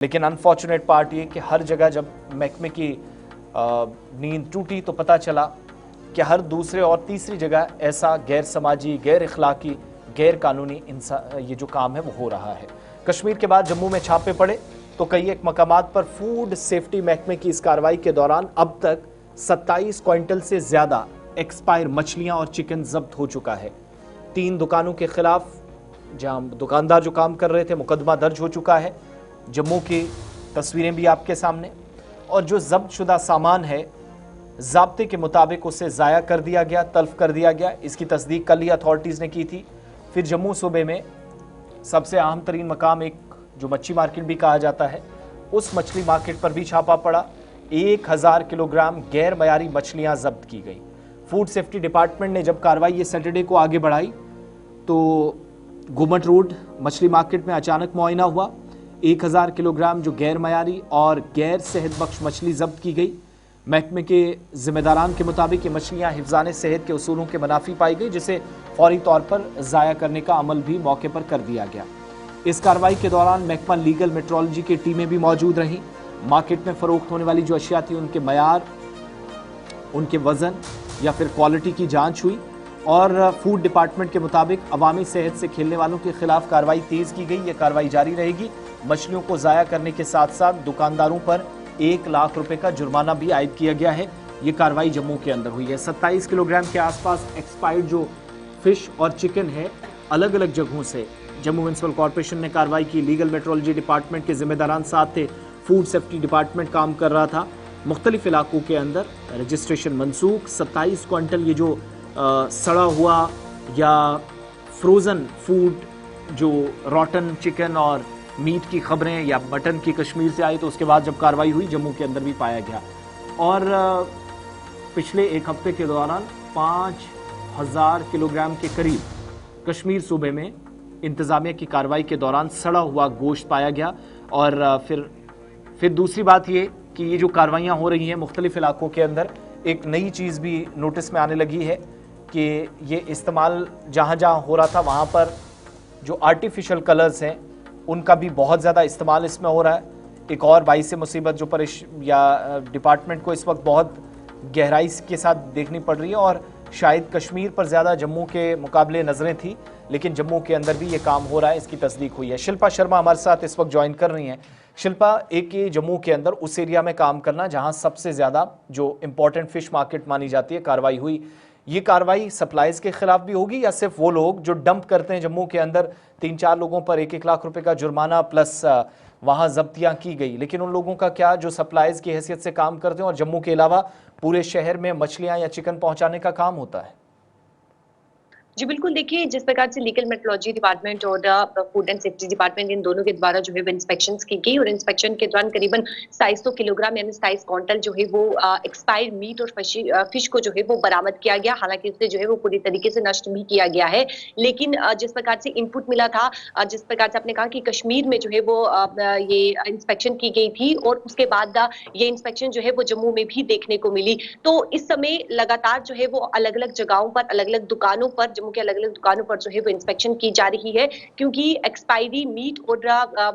लेकिन unfortunate part ये कि हर जगह जब महकमे की नींद टूटी तो पता चला कि हर दूसरे और तीसरी जगह ऐसा गैर समाजी, गैर इखलाकी, गैर कानूनी ये जो काम है वो हो रहा है। कश्मीर के बाद जम्मू में छापे पड़े तो कई एक मकामात पर फूड सेफ्टी महकमे की इस कार्रवाई के दौरान अब तक 27 क्विंटल से ज्यादा एक्सपायर मछलियां और चिकन जब्त हो चुका है। 3 दुकानों के खिलाफ जहां दुकानदार जो काम कर रहे थे मुकदमा दर्ज हो चुका है। जम्मू की तस्वीरें भी आपके सामने। और जो जब्त शुदा सामान है ज़ाब्ते के मुताबिक उसे ज़ाया कर दिया गया, तल्फ कर दिया गया। इसकी तस्दीक कल ही अथॉरिटीज़ ने की थी। फिर जम्मू सूबे में सबसे अहम तरीन मकाम एक जो मच्छी मार्केट भी कहा जाता है, उस मछली मार्केट पर भी छापा पड़ा। 1000 किलोग्राम गैर मयारी मछलियां जब्त की गई। फूड सेफ्टी डिपार्टमेंट ने जब कार्रवाई ये सैटरडे को आगे बढ़ाई तो घुमट रोड मछली मार्केट में अचानक मुआयना हुआ। 1000 किलोग्राम जो गैर मयारी और गैर सेहत बख्श मछली जब्त की गई। महकमे के जिम्मेदारान के मुताबिक ये मछलियां हिफ्जान सेहत के उसूलों के मुनाफी पाई गई, जिसे फौरी तौर पर ज़ाया करने का अमल भी मौके पर कर दिया गया। इस कार्रवाई के दौरान महकमा लीगल मेट्रोलॉजी की टीमें भी मौजूद रहीं। मार्केट में फरोख्त होने वाली जो अशिया थी उनके मयार, उनके वजन या फिर क्वालिटी की जांच हुई और फूड डिपार्टमेंट के मुताबिक अवामी सेहत से खेलने वालों के खिलाफ कार्रवाई तेज की गई। ये कार्रवाई जारी रहेगी। मछलियों को ज़ाया करने के साथ साथ दुकानदारों पर 1 लाख रुपए का जुर्माना भी आयद किया गया है। ये कार्रवाई जम्मू के अंदर हुई है। 27 किलोग्राम के आसपास एक्सपायर्ड जो फिश और चिकन है अलग अलग जगहों से जम्मू म्युनिसिपल कॉर्पोरेशन ने कार्रवाई की। लीगल मेट्रोलॉजी डिपार्टमेंट के जिम्मेदारान साथ थे। फूड सेफ्टी डिपार्टमेंट काम कर रहा था। मुख्तलिफ इलाकों के अंदर रजिस्ट्रेशन मनसूख। 27 क्विंटल ये जो सड़ा हुआ या फ्रोज़न फूड जो रॉटन चिकन और मीट की खबरें या मटन की कश्मीर से आई तो उसके बाद जब कार्रवाई हुई जम्मू के अंदर भी पाया गया। और पिछले एक हफ्ते के दौरान 5000 किलोग्राम के करीब कश्मीर सूबे में इंतजामिया की कार्रवाई के दौरान सड़ा हुआ गोश्त पाया गया। और फिर दूसरी बात ये कि ये जो कार्रवाइयाँ हो रही हैं मुख्तलिफ इलाकों के अंदर, एक नई चीज़ भी नोटिस में आने लगी है कि ये इस्तेमाल जहाँ जहाँ हो रहा था वहाँ पर जो आर्टिफिशियल कलर्स हैं उनका भी बहुत ज़्यादा इस्तेमाल इसमें हो रहा है। एक और बाइस मुसीबत जो डिपार्टमेंट को इस वक्त बहुत गहराई के साथ देखनी पड़ रही है। और शायद कश्मीर पर ज़्यादा जम्मू के मुकाबले नज़रें थी, लेकिन जम्मू के अंदर भी ये काम हो रहा है, इसकी तस्दीक हुई है। शिल्पा शर्मा हमारे साथ इस वक्त ज्वाइन कर रही हैं। शिल्पा, एक ये जम्मू के अंदर उस एरिया में काम करना जहाँ सबसे ज़्यादा जो इम्पोर्टेंट फ़िश मार्केट मानी जाती है, कार्रवाई हुई। ये कार्रवाई सप्लाईज के खिलाफ भी होगी या सिर्फ वो लोग जो डंप करते हैं जम्मू के अंदर? 3-4 लोगों पर 1-1 लाख रुपए का जुर्माना प्लस वहां जब्तियां की गई, लेकिन उन लोगों का क्या जो सप्लाईज की हैसियत से काम करते हैं और जम्मू के अलावा पूरे शहर में मछलियां या चिकन पहुंचाने का काम होता है? जी बिल्कुल, देखिए जिस प्रकार से लीगल मेट्रोलॉजी डिपार्टमेंट और food and safety department in दोनों के द्वारा जो है वो इंस्पेक्शंस की गई और इंस्पेक्शन के दौरान करीबन 2700 किलोग्राम यानी 27 क्विंटल जो है वो एक्सपायर्ड मीट और फिश को जो है वो बरामद किया गया। हालांकि उसे जो है वो पूरी तरीके से नष्ट भी किया गया है, लेकिन जिस प्रकार से इनपुट मिला था, जिस प्रकार से आपने कहा कि कश्मीर में जो है वो ये इंस्पेक्शन की गई थी और उसके बाद ये इंस्पेक्शन जो है वो जम्मू में भी देखने को मिली। तो इस समय लगातार जो है वो अलग अलग जगहों पर, अलग अलग दुकानों पर, जम्मू के अलग अलग दुकानों पर जो है वो इंस्पेक्शन की जा रही है, क्योंकि एक्सपायरी मीट और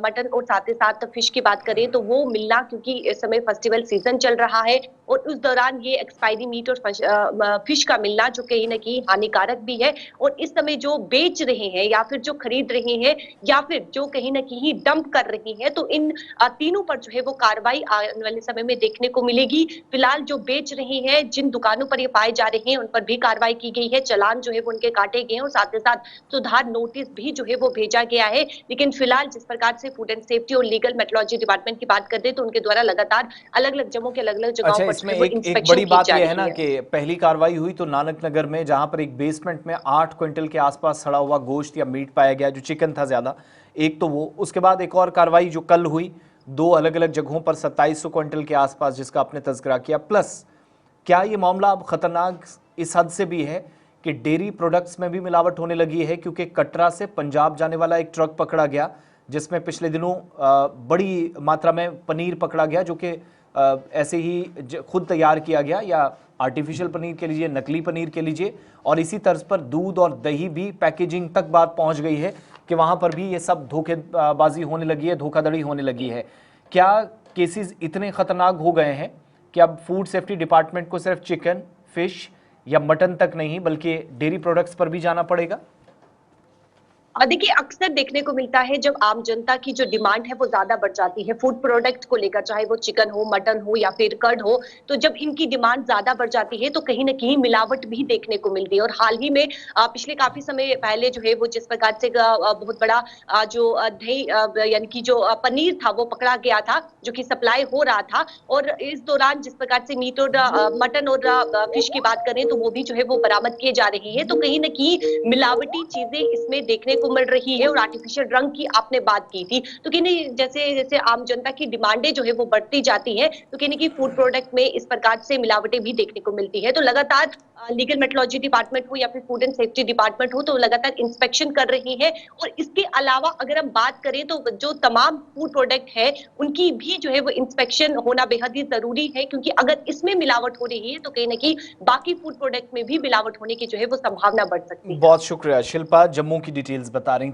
मटन और साथ ही साथ फिश की बात करें तो वो मिलना, क्योंकि इस समय फेस्टिवल सीजन चल रहा है और उस दौरान ये एक्सपायरी मीट और फिश का मिलना जो कहीं ना कहीं हानिकारक भी है। और इस समय जो बेच रहे हैं या फिर जो खरीद रहे हैं या फिर जो कहीं ना कहीं डंप कर रहे हैं, तो इन तीनों पर जो है वो कार्रवाई आने वाले समय में देखने को मिलेगी। फिलहाल जो बेच रहे हैं, जिन दुकानों पर ये पाए जा रहे हैं, उन पर भी कार्रवाई की गई है। चालान जो है वो उनके काटे गए और साथ ही साथ सुधार नोटिस भी जो है वो भेजा गया है। लेकिन फिलहाल जिस प्रकार से फूड एंड सेफ्टी और लीगल मेट्रोलॉजी डिपार्टमेंट की बात करते हैं तो उनके द्वारा लगातार अलग अलग जम्मू के अलग अलग जगहों पर इसमें एक बड़ी बात यह है ना कि पहली कार्रवाई हुई तो नानक नगर में, जहां पर एक बेसमेंट में 8 क्विंटल के आसपास सड़ा हुआ गोश्त या मीट पाया गया, जो चिकन था ज्यादा, एक तो वो। उसके बाद एक और कार्रवाई जो कल हुई 2 अलग अलग जगहों पर 2700 क्विंटल के आसपास, जिसका आपने तज़किरा किया। प्लस क्या ये मामला अब खतरनाक इस हद से भी है कि डेयरी प्रोडक्ट्स में भी मिलावट होने लगी है, क्योंकि कटरा से पंजाब जाने वाला एक ट्रक पकड़ा गया जिसमें पिछले दिनों बड़ी मात्रा में पनीर पकड़ा गया, जो कि ऐसे ही खुद तैयार किया गया या आर्टिफिशियल पनीर के लीजिए, नकली पनीर के लीजिए। और इसी तर्ज पर दूध और दही भी पैकेजिंग तक बात पहुंच गई है कि वहां पर भी ये सब धोखेबाजी होने लगी है, धोखाधड़ी होने लगी है। क्या केसेस इतने खतरनाक हो गए हैं कि अब फूड सेफ्टी डिपार्टमेंट को सिर्फ चिकन, फिश या मटन तक नहीं बल्कि डेयरी प्रोडक्ट्स पर भी जाना पड़ेगा? और देखिए अक्सर देखने को मिलता है जब आम जनता की जो डिमांड है वो ज्यादा बढ़ जाती है फूड प्रोडक्ट को लेकर, चाहे वो चिकन हो, मटन हो या फिर कर्ड हो, तो जब इनकी डिमांड ज्यादा बढ़ जाती है तो कहीं ना कहीं मिलावट भी देखने को मिलती है। और हाल ही में पिछले काफी समय पहले जो है वो जिस प्रकार से बहुत बड़ा जो दही यानी कि जो पनीर था वो पकड़ा गया था, जो कि सप्लाई हो रहा था। और इस दौरान जिस प्रकार से मीट और मटन और फिश की बात करें तो वो भी जो है वो बरामद किए जा रही है। तो कहीं ना कहीं मिलावटी चीजें इसमें देखने को मिल रही है। और आर्टिफिशियल रंग की आपने बात की थी, तो कहीं जैसे जैसे आम जनता की डिमांडें जो है वो बढ़ती जाती है तो कहीं की फूड प्रोडक्ट में इस प्रकार से मिलावटें भी देखने को मिलती है। तो लगातार लीगल मेट्रोलॉजी डिपार्टमेंट हो या फिर फूड एंड सेफ्टी डिपार्टमेंट हो तो लगातार इंस्पेक्शन कर रही है। और इसके अलावा अगर हम बात करें तो जो तमाम फूड प्रोडक्ट है उनकी भी जो है वो इंस्पेक्शन होना बेहद ही जरूरी है, क्योंकि अगर इसमें मिलावट हो रही है तो कहीं ना कहीं बाकी फूड प्रोडक्ट में भी मिलावट होने की जो है वो संभावना बढ़ सकती है। बहुत शुक्रिया शिल्पा, जम्मू की डिटेल्स बता रही थी।